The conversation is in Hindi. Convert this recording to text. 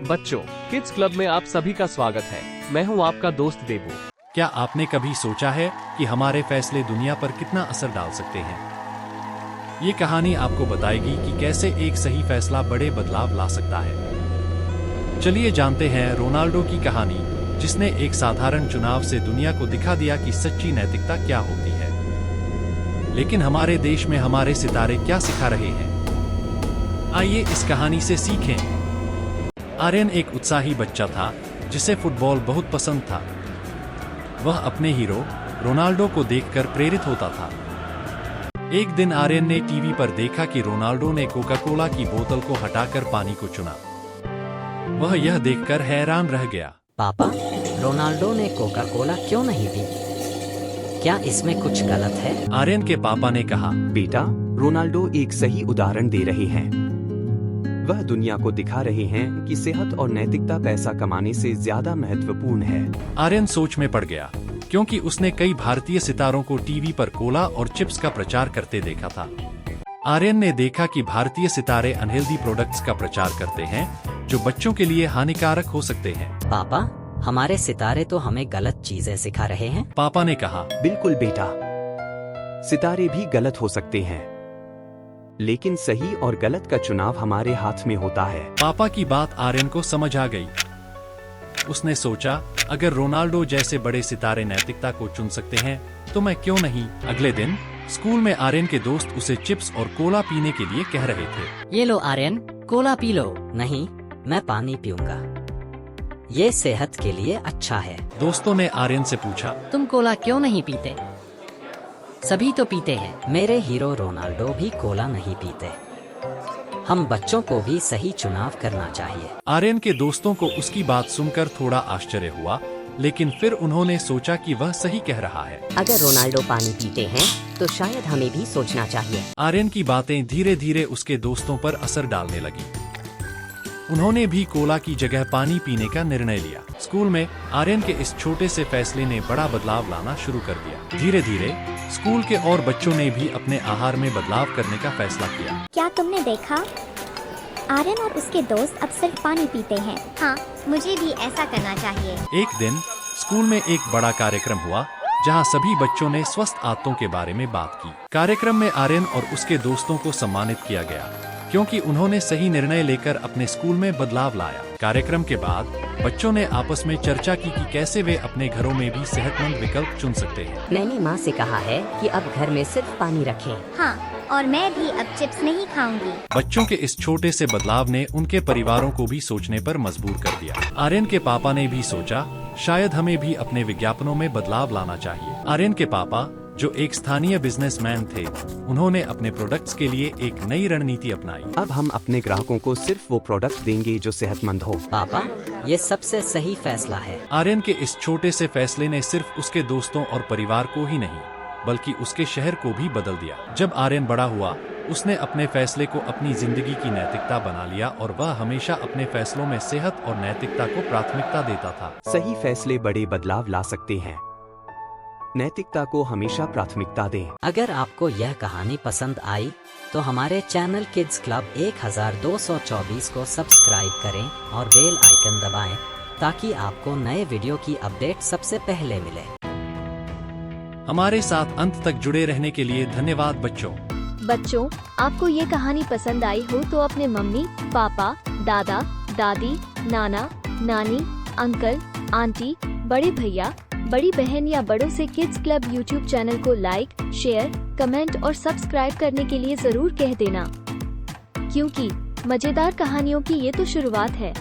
बच्चों, किड्स क्लब में आप सभी का स्वागत है। मैं हूं आपका दोस्त देबू। क्या आपने कभी सोचा है कि हमारे फैसले दुनिया पर कितना असर डाल सकते हैं? ये कहानी आपको बताएगी कि कैसे एक सही फैसला बड़े बदलाव ला सकता है। चलिए जानते हैं रोनाल्डो की कहानी, जिसने एक साधारण चुनाव से दुनिया को दिखा दिया कि सच्ची नैतिकता क्या होती है। लेकिन हमारे देश में हमारे सितारे क्या सिखा रहे हैं? आइए इस कहानी से सीखें। आर्यन एक उत्साही बच्चा था जिसे फुटबॉल बहुत पसंद था। वह अपने हीरो रोनाल्डो को देखकर प्रेरित होता था। एक दिन आर्यन ने टीवी पर देखा कि रोनाल्डो ने कोका कोला की बोतल को हटाकर पानी को चुना। वह यह देखकर हैरान रह गया। पापा, रोनाल्डो ने कोका कोला क्यों नहीं पी? क्या इसमें कुछ गलत है? आर्यन के पापा ने कहा, बेटा, रोनाल्डो एक सही उदाहरण दे रहे हैं। वह दुनिया को दिखा रहे हैं कि सेहत और नैतिकता पैसा कमाने से ज्यादा महत्वपूर्ण है। आर्यन सोच में पड़ गया, क्योंकि उसने कई भारतीय सितारों को टीवी पर कोला और चिप्स का प्रचार करते देखा था। आर्यन ने देखा कि भारतीय सितारे अनहेल्दी प्रोडक्ट्स का प्रचार करते हैं, जो बच्चों के लिए हानिकारक हो सकते हैं। पापा, हमारे सितारे तो हमें गलत चीजें सिखा रहे हैं। पापा ने कहा, बिल्कुल बेटा, सितारे भी गलत हो सकते हैं, लेकिन सही और गलत का चुनाव हमारे हाथ में होता है। पापा की बात आर्यन को समझ आ गई। उसने सोचा, अगर रोनाल्डो जैसे बड़े सितारे नैतिकता को चुन सकते हैं, तो मैं क्यों नहीं। अगले दिन स्कूल में आर्यन के दोस्त उसे चिप्स और कोला पीने के लिए कह रहे थे। ये लो आर्यन, कोला पी लो। नहीं, मैं पानी पीऊंगा, ये सेहत के लिए अच्छा है। दोस्तों ने आर्यन से पूछा, तुम कोला क्यों नहीं पीते? सभी तो पीते हैं। मेरे हीरो रोनाल्डो भी कोला नहीं पीते। हम बच्चों को भी सही चुनाव करना चाहिए। आर्यन के दोस्तों को उसकी बात सुनकर थोड़ा आश्चर्य हुआ, लेकिन फिर उन्होंने सोचा कि वह सही कह रहा है। अगर रोनाल्डो पानी पीते हैं, तो शायद हमें भी सोचना चाहिए। आर्यन की बातें धीरे धीरे उसके दोस्तों पर असर डालने लगी। उन्होंने भी कोला की जगह पानी पीने का निर्णय लिया। स्कूल में आर्यन के इस छोटे से फैसले ने बड़ा बदलाव लाना शुरू कर दिया। धीरे धीरे स्कूल के और बच्चों ने भी अपने आहार में बदलाव करने का फैसला किया। क्या तुमने देखा? आर्यन और उसके दोस्त अब सिर्फ पानी पीते हैं। हाँ, मुझे भी ऐसा करना चाहिए। एक दिन स्कूल में एक बड़ा कार्यक्रम हुआ, जहां सभी बच्चों ने स्वस्थ आदतों के बारे में बात की। कार्यक्रम में आर्यन और उसके दोस्तों को सम्मानित किया गया, क्योंकि उन्होंने सही निर्णय लेकर अपने स्कूल में बदलाव लाया। कार्यक्रम के बाद बच्चों ने आपस में चर्चा की कि कैसे वे अपने घरों में भी सेहतमंद विकल्प चुन सकते हैं। मैंने माँ से कहा है कि अब घर में सिर्फ पानी रखें। हाँ, और मैं भी अब चिप्स नहीं खाऊंगी। बच्चों के इस छोटे से बदलाव ने उनके परिवारों को भी सोचने पर मजबूर कर दिया। आर्यन के पापा ने भी सोचा, शायद हमें भी अपने विज्ञापनों में बदलाव लाना चाहिए। आर्यन के पापा, जो एक स्थानीय बिजनेसमैन थे, उन्होंने अपने प्रोडक्ट्स के लिए एक नई रणनीति अपनाई। अब हम अपने ग्राहकों को सिर्फ वो प्रोडक्ट देंगे जो सेहतमंद हो। पापा, ये सबसे सही फैसला है। आर्यन के इस छोटे से फैसले ने सिर्फ उसके दोस्तों और परिवार को ही नहीं, बल्कि उसके शहर को भी बदल दिया। जब आर्यन बड़ा हुआ, उसने अपने फैसले को अपनी जिंदगी की नैतिकता बना लिया और वह हमेशा अपने फैसलों में सेहत और नैतिकता को प्राथमिकता देता था। सही फैसले बड़े बदलाव ला सकते हैं। नैतिकता को हमेशा प्राथमिकता दें। अगर आपको यह कहानी पसंद आई, तो हमारे चैनल किड्स क्लब 1224 को सब्सक्राइब करें और बेल आइकन दबाएं, ताकि आपको नए वीडियो की अपडेट सबसे पहले मिले। हमारे साथ अंत तक जुड़े रहने के लिए धन्यवाद बच्चों। बच्चों, आपको ये कहानी पसंद आई हो तो अपने मम्मी, पापा, दादा, दादी, नाना, नानी, अंकल, आंटी, बड़े भैया, बड़ी बहन या बड़ों से किड्स क्लब यूट्यूब चैनल को लाइक, शेयर, कमेंट और सब्सक्राइब करने के लिए जरूर कह देना, क्योंकि मजेदार कहानियों की ये तो शुरुआत है।